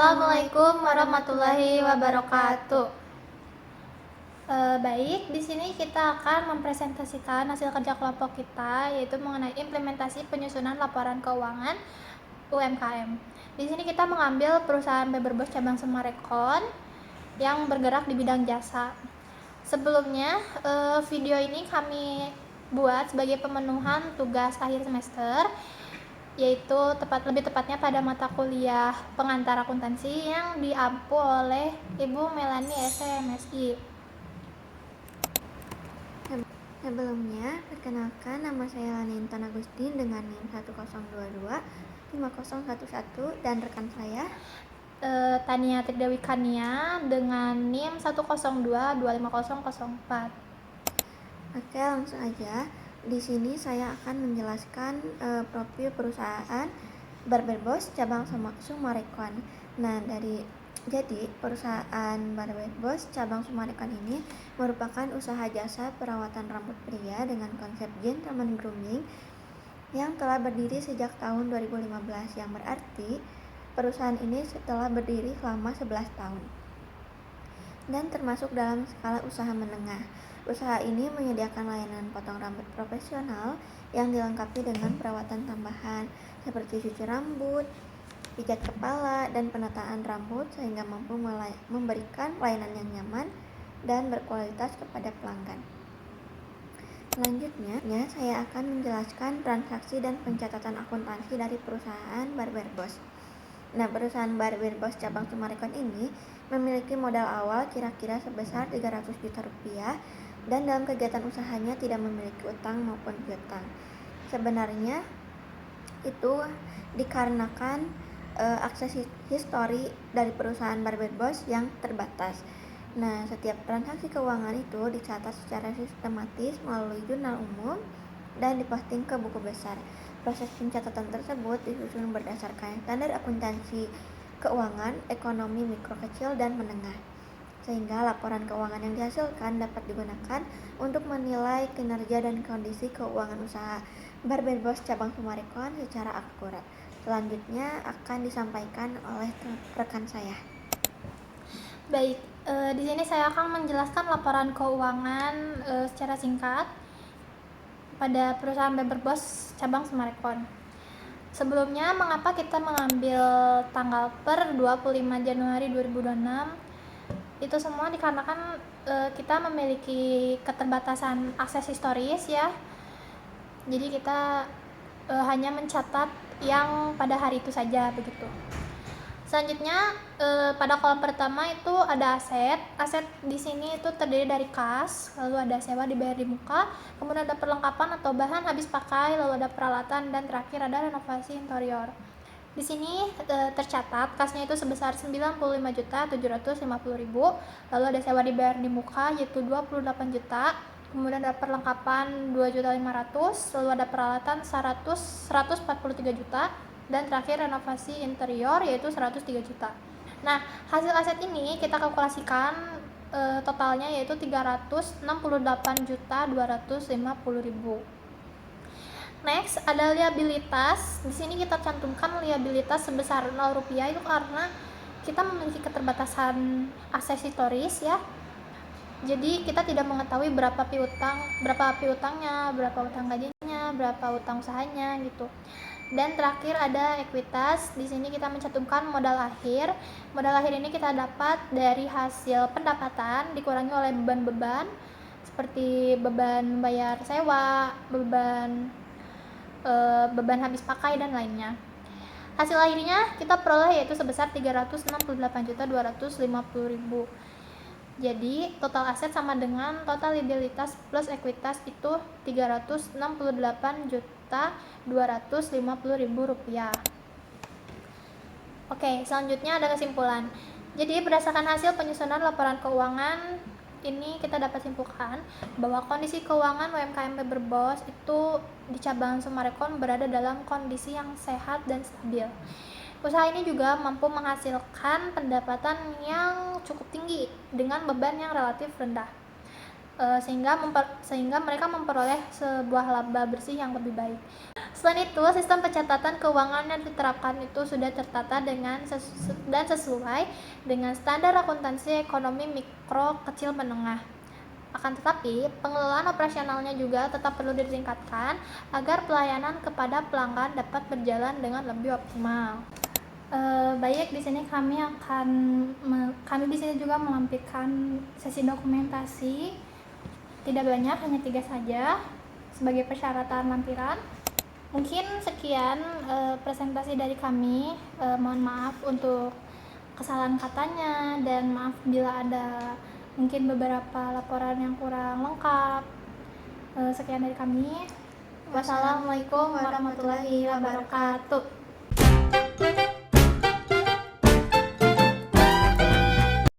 Assalamualaikum warahmatullahi wabarakatuh. Baik, di sini kita akan mempresentasikan hasil kerja kelompok kita, yaitu mengenai implementasi penyusunan laporan keuangan UMKM. Di sini kita mengambil perusahaan Beberbos cabang Semarekon yang bergerak di bidang jasa. Sebelumnya, video ini kami buat sebagai pemenuhan tugas akhir semester, yaitu lebih tepatnya pada mata kuliah pengantar akuntansi yang diampu oleh Ibu Melani SMSI. Sebelumnya, perkenalkan nama saya Lani Intan Agustin dengan NIM 1022 5011 dan rekan saya Tania Tridewi Kania dengan NIM 102 25004. Oke, langsung aja. Di sini saya akan menjelaskan profil perusahaan Beberbos cabang Semarekon. Nah, jadi perusahaan Beberbos cabang Semarekon ini merupakan usaha jasa perawatan rambut pria dengan konsep gentleman grooming yang telah berdiri sejak tahun 2015, yang berarti perusahaan ini setelah berdiri selama 11 tahun dan termasuk dalam skala usaha menengah. Usaha ini menyediakan layanan potong rambut profesional yang dilengkapi dengan perawatan tambahan seperti cuci rambut, pijat kepala, dan penataan rambut sehingga mampu memberikan layanan yang nyaman dan berkualitas kepada pelanggan. Selanjutnya, saya akan menjelaskan transaksi dan pencatatan akuntansi dari perusahaan Beberbos. Nah, perusahaan Beberbos cabang Semarekon ini memiliki modal awal kira-kira sebesar 300 juta rupiah dan dalam kegiatan usahanya tidak memiliki utang maupun piutang. Sebenarnya itu dikarenakan akses histori dari perusahaan Beberbos yang terbatas. Nah, setiap transaksi keuangan itu dicatat secara sistematis melalui jurnal umum dan diposting ke buku besar. Proses pencatatan tersebut disusun berdasarkan standar akuntansi keuangan ekonomi mikro, kecil, dan menengah, sehingga laporan keuangan yang dihasilkan dapat digunakan untuk menilai kinerja dan kondisi keuangan usaha Beberbos cabang Semarekon secara akurat. Selanjutnya akan disampaikan oleh rekan saya. Baik, di sini saya akan menjelaskan laporan keuangan secara singkat pada perusahaan Beberbos cabang Semarekon. Sebelumnya, mengapa kita mengambil tanggal per 25 Januari 2026? Itu semua dikarenakan kita memiliki keterbatasan akses historis ya. Jadi kita hanya mencatat yang pada hari itu saja begitu. Selanjutnya pada kolom pertama itu ada aset. Aset di sini itu terdiri dari kas, lalu ada sewa dibayar di muka, kemudian ada perlengkapan atau bahan habis pakai, lalu ada peralatan, dan terakhir ada renovasi interior. Di sini tercatat kasnya itu sebesar 95.750.000, lalu ada sewa dibayar di muka yaitu 28 juta, kemudian ada perlengkapan 2.500.000, lalu ada peralatan 143 juta, dan terakhir renovasi interior yaitu 103 juta. Nah, hasil aset ini kita kalkulasikan totalnya yaitu 368.250.000. Next, ada liabilitas. Di sini kita cantumkan liabilitas sebesar 0 rupiah itu karena kita memiliki keterbatasan akses historis ya. Jadi kita tidak mengetahui berapa piutangnya, berapa utang gajinya, berapa utang usahanya gitu. Dan terakhir ada ekuitas. Di sini kita mencantumkan modal akhir. Modal akhir ini kita dapat dari hasil pendapatan dikurangi oleh beban-beban seperti beban bayar sewa, beban habis pakai, dan lainnya. Hasil akhirnya kita peroleh yaitu sebesar 368.250.000. Jadi total aset sama dengan total liabilitas plus ekuitas itu 368.250.000 rupiah. Oke, selanjutnya ada kesimpulan. Jadi berdasarkan hasil penyusunan laporan keuangan ini kita dapat simpulkan bahwa kondisi keuangan UMKM Beberbos itu di cabang Semarekon berada dalam kondisi yang sehat dan stabil. Usaha ini juga mampu menghasilkan pendapatan yang cukup tinggi dengan beban yang relatif rendah. sehingga mereka memperoleh sebuah laba bersih yang lebih baik. Selain itu, sistem pencatatan keuangan yang diterapkan itu sudah tertata dan sesuai dengan standar akuntansi ekonomi mikro, kecil, menengah. Akan tetapi, pengelolaan operasionalnya juga tetap perlu ditingkatkan agar pelayanan kepada pelanggan dapat berjalan dengan lebih optimal. Baik, di sini kami di sini juga melampirkan sesi dokumentasi. Tidak banyak, hanya 3 saja sebagai persyaratan lampiran. Mungkin sekian presentasi dari kami. Mohon maaf untuk kesalahan katanya dan maaf bila ada mungkin beberapa laporan yang kurang lengkap. Sekian dari kami. Wassalamualaikum warahmatullahi wabarakatuh.